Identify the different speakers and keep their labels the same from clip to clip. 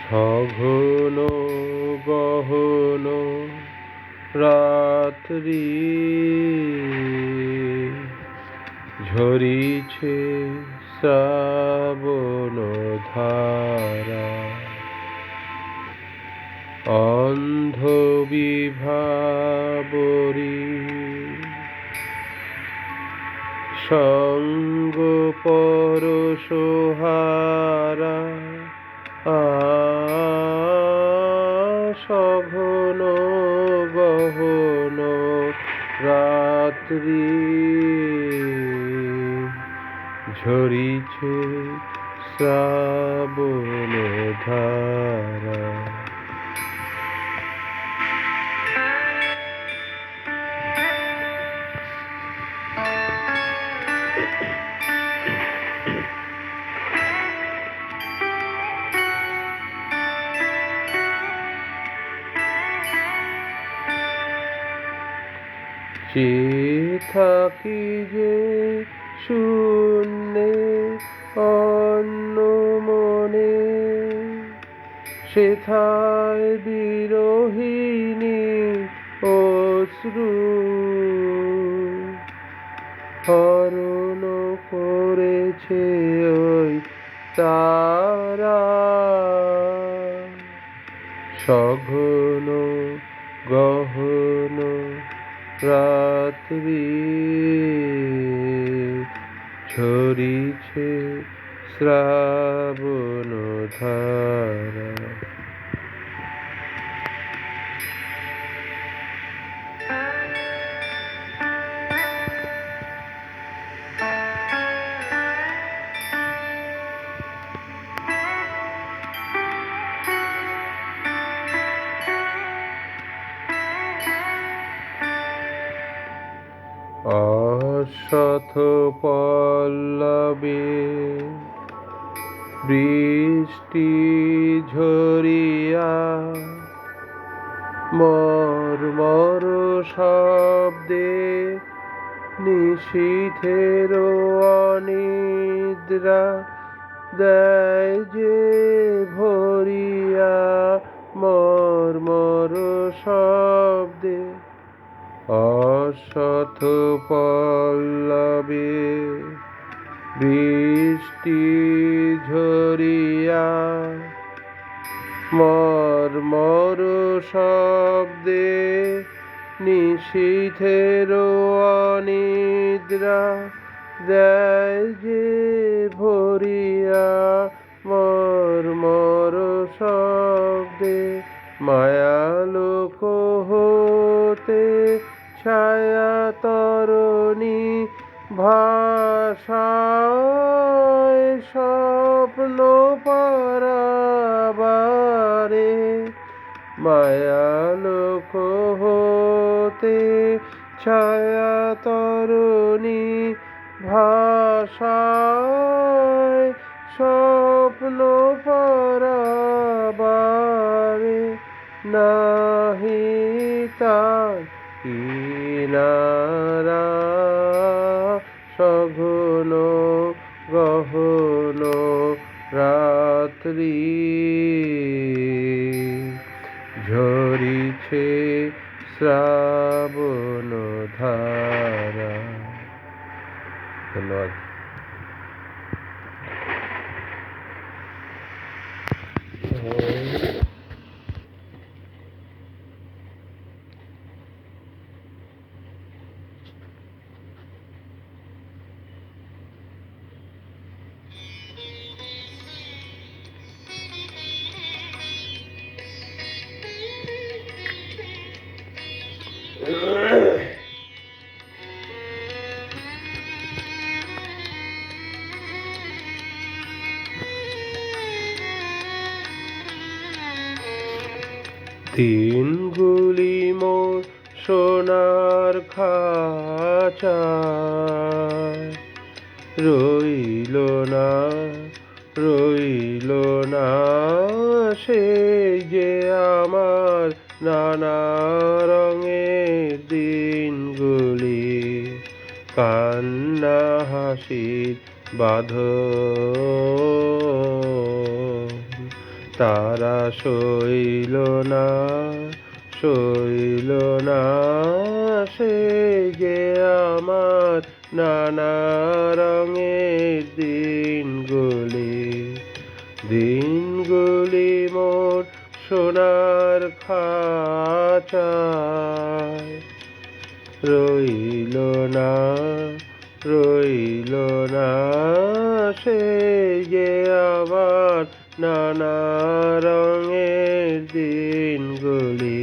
Speaker 1: সঘন গহন রাত্রি ঝরিছে শ্রাবণ ধারা, অন্ধ বিভাবরী সঙ্গ পরশহারা। সঘন গহন রাত্রি ঝরিছে শ্রাবণ ধারা। চেয়ে থাকি যে শূন্যে অন্য মনে, সেথায় বিরোহিণী অশ্রু হরণ করেছে ওই তারা। সঘন গহন রাত্রি ঝরিছে শ্রাবণ ধারা। অশ্বত্থ পল্লবে বৃষ্টি ঝরিয়া, মর্মর শব্দে নিশীথের অনিদ্রা দেয় যে ভরিয়া। মর্মর শব্দে অশ্বত্থ পল্লবে বৃষ্টি ঝরিয়া, মর্মর শব্দে নিশীথের অনিদ্রা দেয় যে ভরিয়া। মর্মর শব্দে মায়ালোক হতে ছায়া তরণী ভাষায় স্বপ্ন পারাবারে। মায়ালোক হতে ছায়া তরণী ভাষায় স্বপ্ন পারাবারে। নাহি তার কিনারা, সঘন গহন রাত্রি ঝরিছে শ্রাবণ ধারা। ধন্যবাদ। দিনগুলি মোর সোনার খাঁচায় রইল না, রইল না সেই যে আমার নানা রঙের দিনগুলি। কান্না হাসির বাঁধন তারা সইল না, সইল না, সেই যে আমার নানা রঙের দিনগুলি, দিনগুলি মোর সোনার খাঁচায় রইল না, রইল না, সেই যে আমার নানা রঙের দিনগুলি।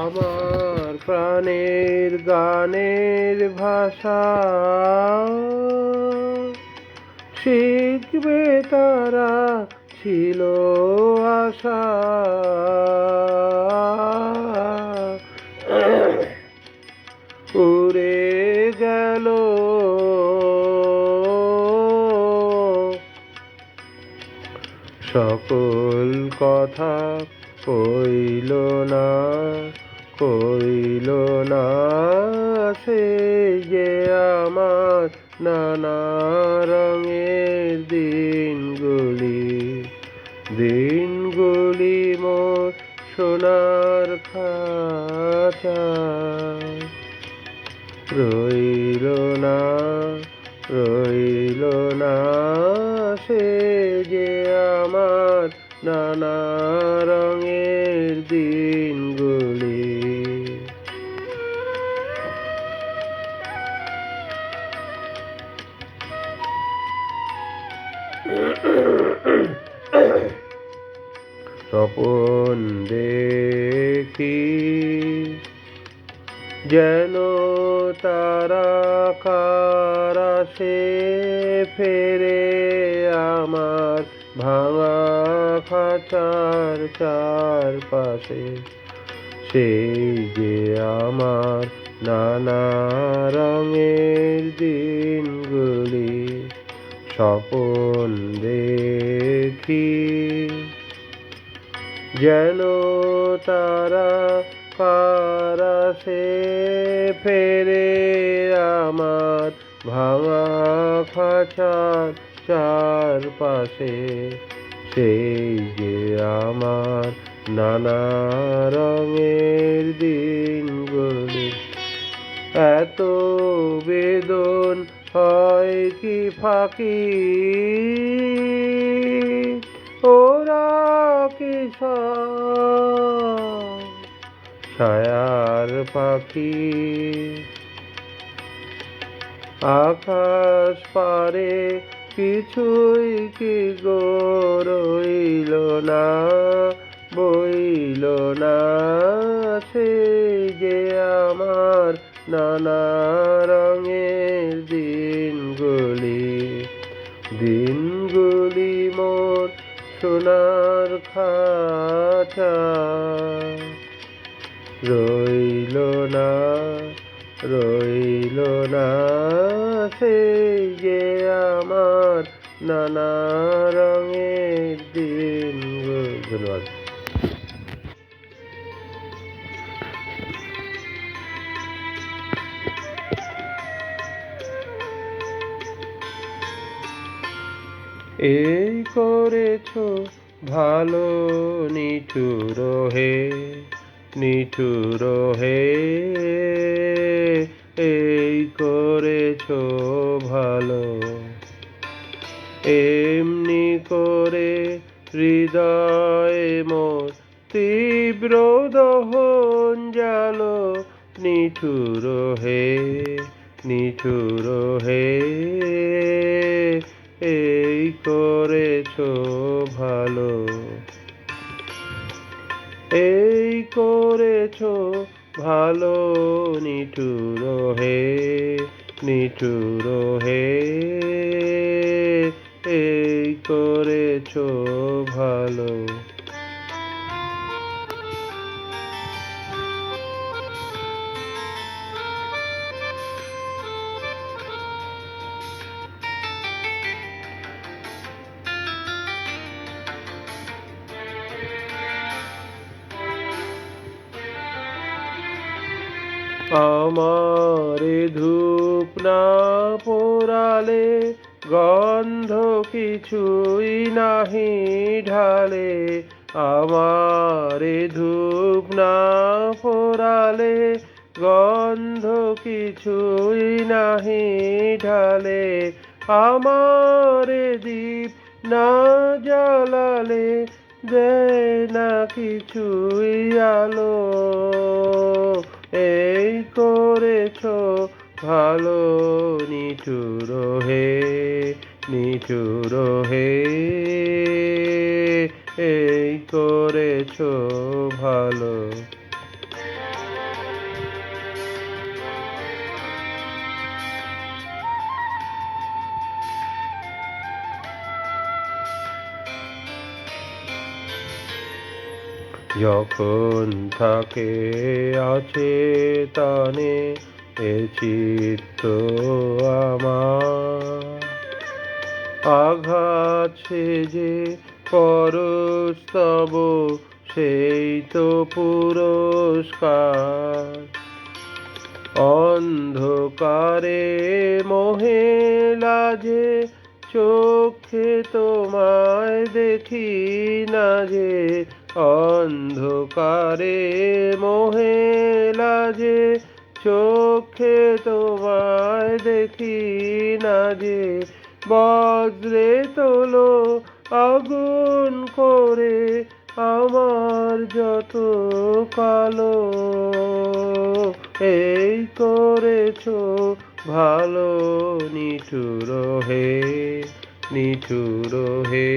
Speaker 1: আমার প্রাণের গানের ভাষা শিখবে তারা, ছিল আশা, উড়ে গেল সকল কথা, কইল না, কইল না, সেই যে আমার নানা রঙের দিনগুলি, দিনগুলি মোর সোনার খাঁচায় রইল না, রইল না, সেই যে আমার নানা রঙের দিনগুলি। স্বপন দেখি যেন তারা কারাশে ফেরে আমার ভাঙা খাঁচার চারপাশে, সেই যে আমার নানা রঙের দিনগুলি। স্বপন দেখি যেন তারা কারাশে ফেরে আমার ভাঙা খাঁচার চারপাশে, সেই যে আমার নানা রঙের দিনগুলি। এত বেদন হয় কি ফাঁকি, ওরা কি ছায়ার পাখি, আকাশ পারে কিছুই কি গো রইল না, বইল না, সেই যে আমার নানা রঙের দিনগুলি, দিনগুলি মোর সোনার খাঁচায় রইল না, রইল না, সেই যে আমার নানা রঙের দিনগুলি। ধন্যবাদ। এই করেছো ভালো নিঠুর হে, নিঠুর হে, এই করেছো ভালো, এমনি করে হৃদয়ে মোর তীব্র দহন জালো, নিঠুর হে, নিঠুর হে, এই করেছো ভালো, এই করেছো ভালো, নিঠুর হে, নিঠুর হে, এই করেছো ভালো। আমারে ধূপ না পোড়ালে গন্ধ কিছুই নাহি ঢালে, আমারে ধূপ না পোড়ালে গন্ধ কিছুই নাহি ঢালে, আমারে দীপ না জ্বালালে দেয় না কিছুই আলো। এই করেছ ভালো নিঠুর হে, নিঠুর হে, এই করেছ ভালো। যখন থাকে আছে তানে এ চিত্ত আমার, আঘাত সেজে পরস্তব সেই তো পুরস্কার। অন্ধকারে মোহে লাজে চোখে তোমায় দেখি না যে, অন্ধকারে মোহে লাজে চোখে তোমায় দেখি না যে, বজ্রে তোলো আগুন করে আমার যত কালো। এই করেছ ভালো নিঠুর হে, নিঠুর হে,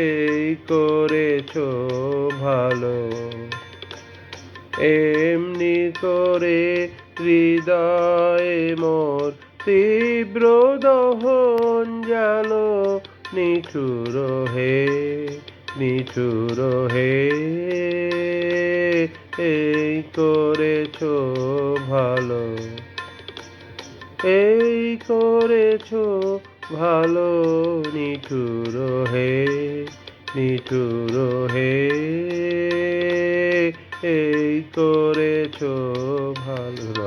Speaker 1: এই করেছ ভালো। এমনি করে হৃদয়ে মোর তীব্র দহন জালো, নিঠুর হে, নিঠুর হে, এই করেছ ভালো। এই করেছ ভালো নিঠুর হে, নিঠুর হে, এই করেছ ভালো।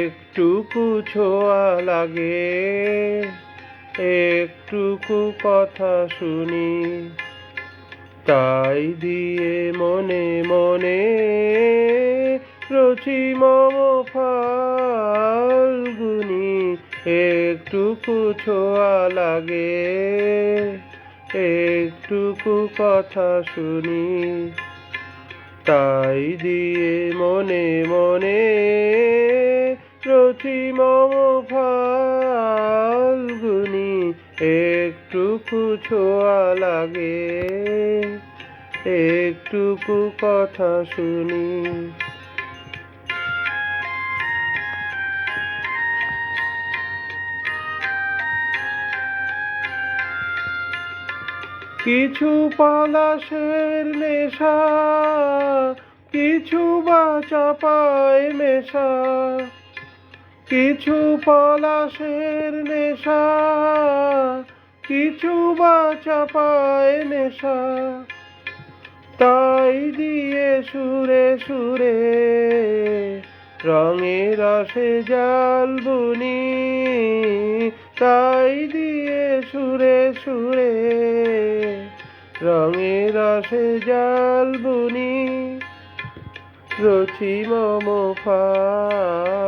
Speaker 1: একটুকু ছোঁয়া লাগে, একটুকু কথা শুনি, তাই দিয়ে মনে মনে রচি মম ফাল্গুনি। একটুকু ছোঁয়া লাগে, একটুকু কথা শুনি, তাই দিয়ে মনে মনে রচি মম ফাল্গুনি। একটুকু ছোঁয়া লাগে, একটুকু কথা শুনি। কিছু পলাশের নেশা, কিছু বা চাপায় মেশা, কিছু পলাশের নেশা, কিছু বা চাপায় নেশা, তাই দিয়ে সুরে সুরে রঙে রসে জাল বুনি, তাই দিয়ে সুরে সুরে রঙে রসে জাল বুনি। রচি মম ফাল্গুনি,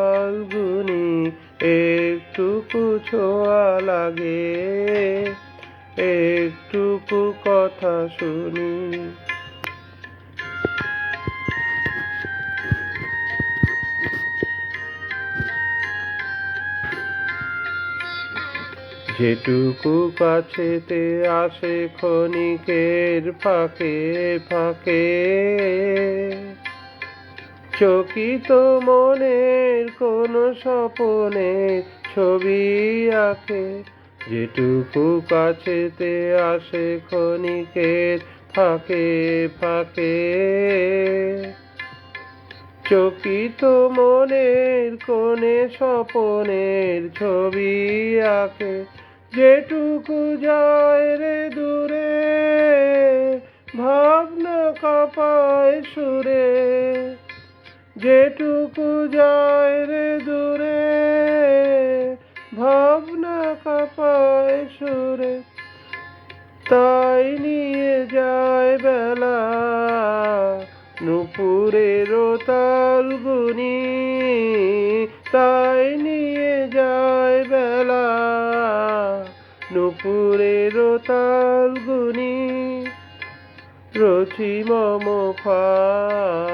Speaker 1: একটুকু ছোঁয়া লাগে, একটুকু কথা শুনি। যেটুকু কাছেতে আসে ক্ষণিকের ফাঁকে ফাঁকে, চকিত মনের কোন স্বপনে ছবি আঁকে। যেটুকু কাছেতে আসে ক্ষণিকের ফাঁকে ফাঁকে, চকিত মনের কোণে স্বপনের ছবি আঁকে, যেটুকু যায় রে দূরে ভাবনা কাঁপায় সুরে, যেটুকু যায় রে দূরে ভাবনা কাঁপায় সুরে, তাই নিয়ে যায় বেলা নুপুরের তালগুনি, তাই নিয়ে যায় বেলা নুপুরের তালগুনি। রচি মম ফাল্গুনি,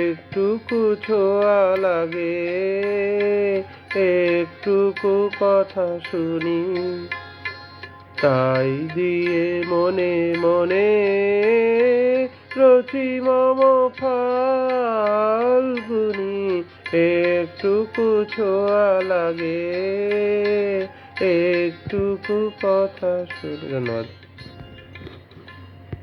Speaker 1: একটুকু ছোঁয়া লাগে, একটুকু কথা শুনি, তাই দিয়ে মনে মনে রচি মম ফাল্গুনি, একটুকু ছোঁয়া লাগে, একটুকু কথা শুনি। ধন্যবাদ।